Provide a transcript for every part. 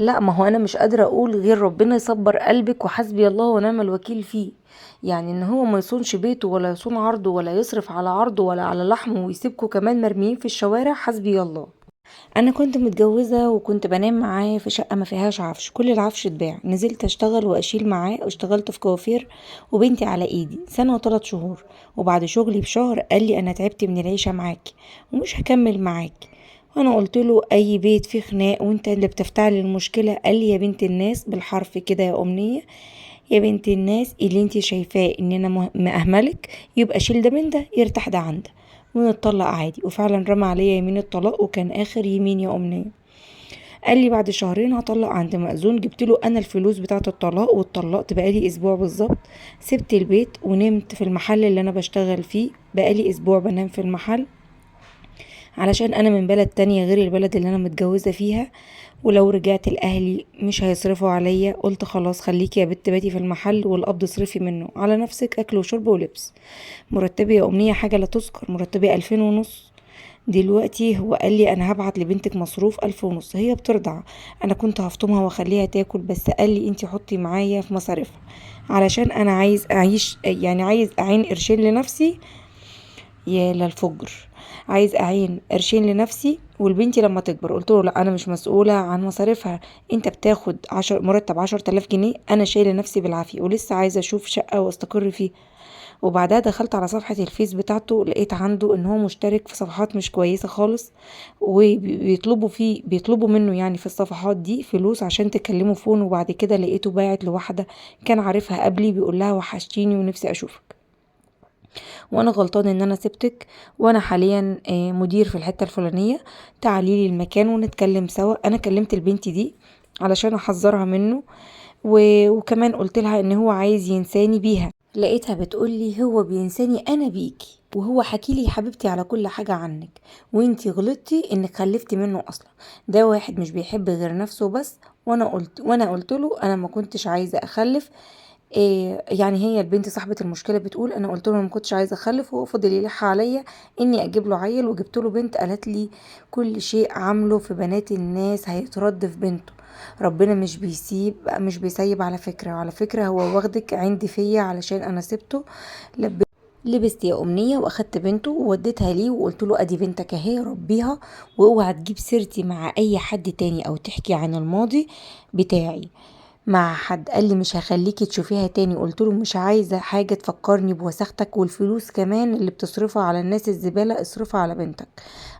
لا، ما هو انا مش قادرة اقول غير ربنا يصبر قلبك وحسبي الله ونعم الوكيل فيه. يعني ان هو ما يصونش بيته ولا يصون عرضه ولا يصرف على عرضه ولا على لحمه ويسيبكوا كمان مرميين في الشوارع، حسبي الله. انا كنت متجوزة وكنت بنام معاه في شقة ما فيهاش عفش، كل العفش اتباع، نزلت اشتغل واشيل معاه واشتغلت في كوافير وبنتي على ايدي سنة و3 شهور. وبعد شغلي بشهر قال لي انا تعبت من العيشة معاكي ومش هكمل معاكي. وانا قلت له اي بيت فيه خناق وانت اللي بتفتعل المشكلة. قال لي يا بنت الناس بالحرف كده يا امنية، يا بنت الناس اللي انت شايفاه ان انا مأهملك يبقى شيل ده من ده يرتاح ده عن ده ونتطلق عادي. وفعلا رمى عليا يمين الطلاق وكان اخر يمين يا امنية. قال لي بعد شهرين هطلق عند مأذون. جبت له انا الفلوس بتاعه الطلاق واتطلقت بقالي اسبوع بالظبط. سبت البيت ونمت في المحل اللي انا بشتغل فيه، بقالي اسبوع بنام في المحل علشان انا من بلد تانية غير البلد اللي انا متجوزة فيها. ولو رجعت لاهلي مش هيصرفوا عليا، قلت خلاص خليكي يا بت باتي في المحل والقبض اصرفي منه على نفسك، اكل وشرب ولبس. مرتبي يا امنية حاجة لا تذكر، مرتبي 2500. دلوقتي هو قال لي انا هبعت لبنتك مصروف 1500، هي بترضع. انا كنت هفطمها واخليها تاكل بس قال لي انتي حطي معايا في مصاريفها علشان انا عايز اعيش، يعني عايز اعين قرشين لنفسي. يا للفجر، عايز اعين قرشين لنفسي والبنتي لما تكبر. قلت له لا انا مش مسؤولة عن مصاريفها، انت بتاخد مرتب 10 آلاف جنيه، انا شايلة نفسي بالعافية ولسه عايزة اشوف شقة واستقر فيه. وبعدها دخلت على صفحة الفيس بتاعته لقيت عنده ان هو مشترك في صفحات مش كويسة خالص، بيطلبوا منه يعني في الصفحات دي فلوس عشان تكلمه فون. وبعد كده لقيته باعت لواحدة كان عارفها قبلي بيقول لها وحشتيني ونفسي اشوفك وانا غلطان ان انا سبتك، وانا حاليا مدير في الحتة الفلانية، تعاليلي المكان ونتكلم سوا. انا كلمت البنت دي علشان احذرها منه وكمان قلت لها ان هو عايز ينساني بيها. لقيتها بتقولي هو بينساني انا بيكي، وهو حكيلي يا حبيبتي على كل حاجة عنك، وانتي غلطتي انك خلفتي منه اصلا. ده واحد مش بيحب غير نفسه بس. وانا قلت له انا ما كنتش عايزة اخلف. إيه يعني هي البنت صاحبة المشكلة بتقول انا قلت له انا ما كنتش عايزة اخلف، وهو فضل يلح عليا اني اجيب له عيل، وجبت له بنت. قالت لي كل شيء عامله في بنات الناس هيترد في بنته. ربنا مش بيسيب على فكرة، وعلى فكرة هو واخدك عندي فيا علشان انا سبته. لبست يا امنية واخدت بنته ووديتها ليه وقلت له ادي بنتك اهي ربيها، واوعى تجيب سيرتي مع اي حد تاني او تحكي عن الماضي بتاعي مع حد. قال لي مش هخليكي تشوفيها تاني. قلت له مش عايزة حاجة تفكرني بوساختك، والفلوس كمان اللي بتصرفها على الناس الزبالة اصرفها على بنتك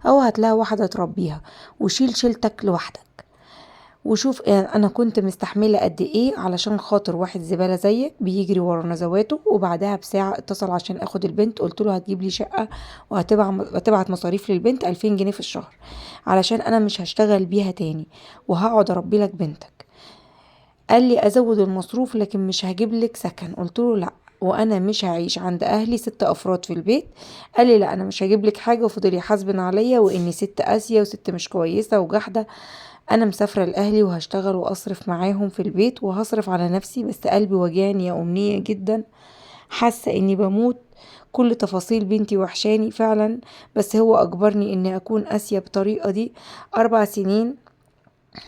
او هتلاقي واحدة تربيها وشيل شيلتك لوحدك. وشوف انا كنت مستحملة قد ايه علشان خاطر واحد زبالة زيك بيجري ورا نزواته. وبعدها بساعة اتصل عشان اخد البنت، قلت له هتجيب لي شقة وهتبعت مصاريف للبنت 2000 جنيه في الشهر علشان انا مش هشتغل بيها تاني وهقعد اربي لك بنتك. قال لي ازود المصروف لكن مش هجيب لك سكن. قلت له لا، وانا مش هعيش عند اهلي 6 افراد في البيت. قال لي لا انا مش هجيب لك حاجه، وفضل يحاسبن عليا واني ست قاسيه وست مش كويسه وجحده. انا مسافره لاهلي وهشتغل واصرف معاهم في البيت وهصرف على نفسي، بس قلبي وجعني يا امنيه جدا، حاسه اني بموت. كل تفاصيل بنتي وحشاني فعلا، بس هو اجبرني اني اكون قاسيه بطريقه دي. 4 سنين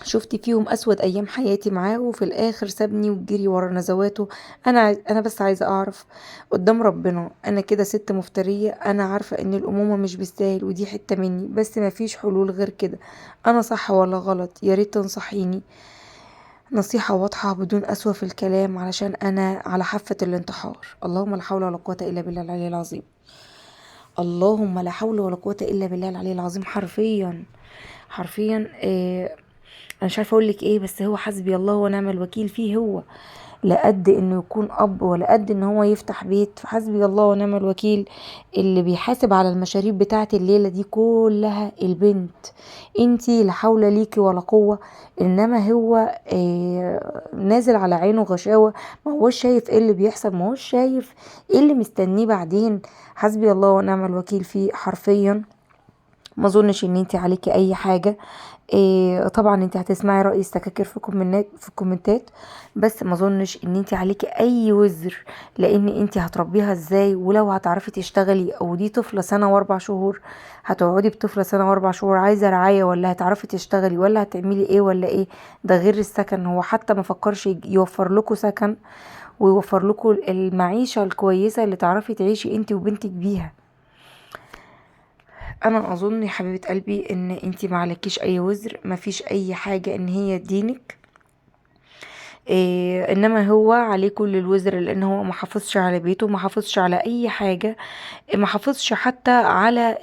شفت فيهم اسود ايام حياتي معاه، وفي الاخر سابني وجري ورا نزواته. انا بس عايزه اعرف قدام ربنا انا كده ست مفتريه. انا عارفه ان الامومه مش بالسهل ودي حته مني، بس ما فيش حلول غير كده. انا صح ولا غلط؟ يا ريت تنصحيني نصيحه واضحه بدون قسوه في الكلام علشان انا على حافه الانتحار. اللهم لا حول ولا قوه الا بالله العلي العظيم. اللهم لا حول ولا قوه الا بالله العلي العظيم. حرفيا حرفيا انا مش عارفه اقول لك ايه، بس هو حسبي الله ونعم الوكيل فيه. هو لا قد انه يكون اب ولا قد ان هو يفتح بيت، فحسبي الله ونعم الوكيل. اللي بيحاسب على المشاريب بتاعه الليله دي كلها البنت. انتي لا حول ليكي ولا قوه، انما هو نازل على عينه غشاوه. ما هوش شايف ايه اللي بيحصل، ما هوش شايف ايه اللي مستنيه بعدين. حسبي الله ونعم الوكيل فيه حرفيا. ما اظنش ان انت عليكي اي حاجه. طبعا انت هتسمعي رأي السكاكر في الكومنتات، بس ما اظنش ان انت عليكي اي وزر، لان انت هتربيها ازاي؟ ولو هتعرفي تشتغلي، او دي طفلة سنة واربع شهور، هتقعدي بطفلة سنة واربع شهور عايزة رعاية، ولا هتعرفي تشتغلي، ولا هتعملي ايه ولا ايه؟ ده غير السكن، هو حتى ما فكرش يوفر لكم سكن ويوفر لكم المعيشة الكويسة اللي تعرفي تعيشي انت وبنتك بيها. انا اظن يا حبيبة قلبي ان انتي معلكيش اي وزر، مفيش اي حاجة ان هي دينك. انما هو عليه كل الوزر، لان هو ما حافظش على بيته، ما حافظش على اي حاجة، ما حافظش حتى على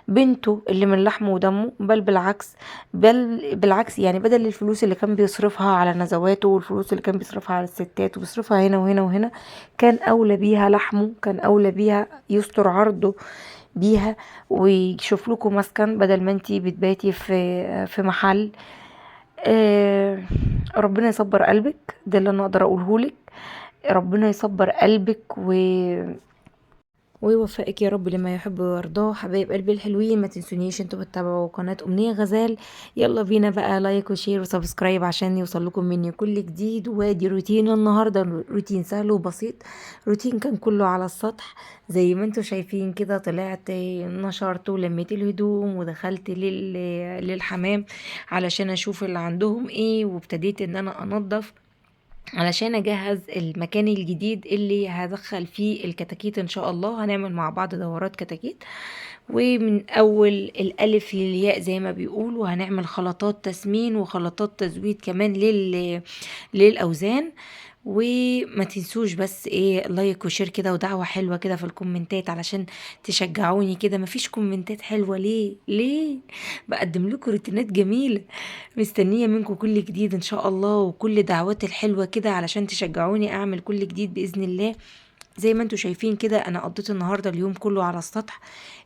بنته اللي من لحمه ودمه، بل بالعكس يعني بدل الفلوس اللي كان بيصرفها على نزواته، والفلوس اللي كان بيصرفها على الستات وبيصرفها هنا وهنا وهنا، كان اولى بيها لحمه، كان اولى بيها يستر عرضه بيها، ويشوف لكم مسكن بدل ما انتي بتباتي في محل. آه ربنا يصبر قلبك، ده اللي انا اقدر اقولهولك. ربنا يصبر قلبك ويوفقك يا رب لما يحب ويرضاه. حبايب قلبي الحلوين، ما تنسونيش انتوا بتتابعوا قناة أمنية غزال. يلا بينا بقى لايك وشير وسبسكرايب عشان يوصل لكم مني كل جديد. وادي روتين النهاردة، روتين سهل وبسيط، روتين كان كله على السطح زي ما انتوا شايفين كده. طلعت نشرت ولميت الهدوم ودخلت للحمام علشان اشوف اللي عندهم ايه، وابتديت ان انا انضف علشان اجهز المكان الجديد اللي هدخل فيه الكتاكيت. ان شاء الله هنعمل مع بعض دورات كتاكيت، ومن اول الالف للياء زي ما بيقولوا. هنعمل خلطات تسمين وخلطات تزويد كمان للاوزان. وما تنسوش بس ايه، لايك وشير كده ودعوة حلوة كده في الكومنتات علشان تشجعوني كده. مفيش كومنتات حلوة ليه بقدم لكم روتينات جميلة. مستنية منكم كل جديد ان شاء الله، وكل دعوات الحلوة كده علشان تشجعوني اعمل كل جديد بإذن الله. زي ما انتوا شايفين كده، انا قضيت النهاردة اليوم كله على السطح.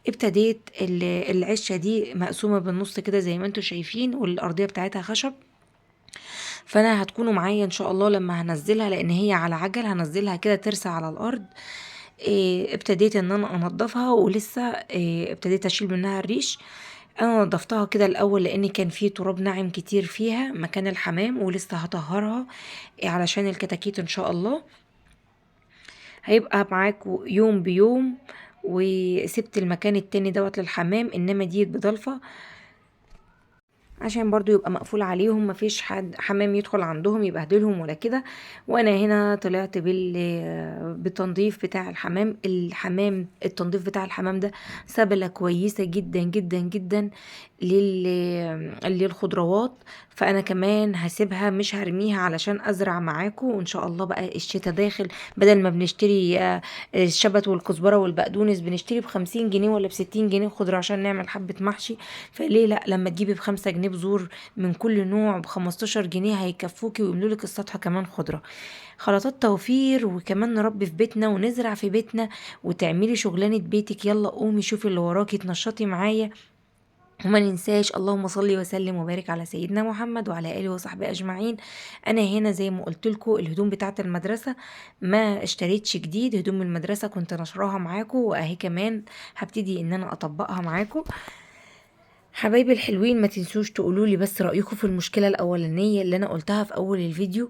ابتديت العشة دي مقسومة بالنص كده زي ما انتوا شايفين، والارضية بتاعتها خشب. فانا هتكونوا معايا ان شاء الله لما هنزلها، لان هي على عجل، هنزلها كده ترسى على الارض. ابتديت ان انا انضفها، ولسه ابتديت اشيل منها الريش. انا نضفتها كده الاول لان كان في تراب ناعم كتير فيها مكان الحمام، ولسه هطهرها علشان الكتاكيت ان شاء الله. هيبقى معاكوا يوم بيوم. وسبت المكان التاني دوت للحمام، انما ديت بضلفة عشان برضو يبقى مقفول عليهم، مفيش حد حمام يدخل عندهم يبهدلهم ولا كده. وانا هنا طلعت بالتنظيف بتاع التنظيف بتاع الحمام ده سبلة كويسة جدا جدا جدا للخضروات. فانا كمان هسيبها مش هرميها علشان ازرع معاكم. وان شاء الله بقى الشتاء داخل، بدل ما بنشتري الشبت والكزبرة والبقدونس بنشتري ب50 جنيه ولا ب60 جنيه خضرة عشان نعمل حبة محشي. فليه لا، لما تجيبي ب5 جنيه بذور من كل نوع ب15 جنيه هيكفوكي ويملولك السطح كمان خضرة. خلطات توفير، وكمان نربي في بيتنا ونزرع في بيتنا وتعملي شغلانة بيتك. يلا قومي شوفي اللي وراكي، تنشطي معايا. وما ننساش اللهم صل وسلم وبارك على سيدنا محمد وعلى اله وصحبه اجمعين. انا هنا زي ما قلت لكم الهدوم بتاعه المدرسه ما اشتريتش جديد، هدوم المدرسه كنت نشراها معاكم، واهي كمان هبتدي ان انا اطبقها معاكم. حبايبي الحلوين، ما تنسوش تقولولي بس رأيكم في المشكلة الأولانية اللي أنا قلتها في أول الفيديو.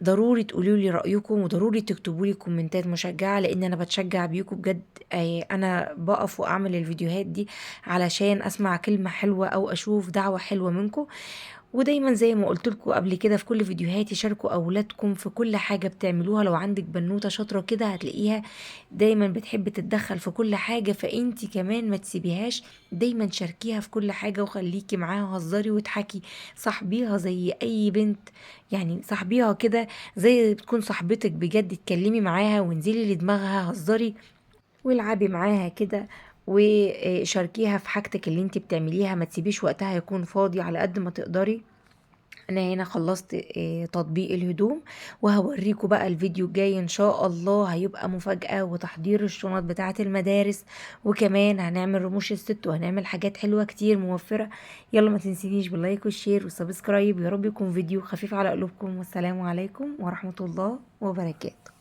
ضروري تقولولي رأيكم، وضروري تكتبولي كومنتات مشجعة، لأن أنا بتشجع بيكم بجد. أنا بقف وأعمل الفيديوهات دي علشان أسمع كلمة حلوة أو أشوف دعوة حلوة منكم. ودايما زي ما قلت لكم قبل كده في كل فيديوهاتي، شاركوا اولادكم في كل حاجه بتعملوها. لو عندك بنوته شاطره كده هتلاقيها دايما بتحب تتدخل في كل حاجه، فانتي كمان ما تسيبيهاش، دايما شاركيها في كل حاجه وخليكي معاها، هزري واضحكي. صاحبيها زي اي بنت، يعني صاحبيها كده زي بتكون صاحبتك بجد. اتكلمي معاها وانزلي لدماغها، هزري والعبي معاها كده، وشاركيها في حاجتك اللي انت بتعمليها. ما تسيبيش وقتها يكون فاضي على قد ما تقدري. انا هنا خلصت تطبيق الهدوم، وهوريكم بقى الفيديو الجاي ان شاء الله هيبقى مفاجأة، وتحضير الشنط بتاعة المدارس، وكمان هنعمل رموش الست، وهنعمل حاجات حلوة كتير موفرة. يلا ما تنسينيش باللايك والشير والسبسكرايب. يا رب يكون فيديو خفيف على قلوبكم، والسلام عليكم ورحمة الله وبركاته.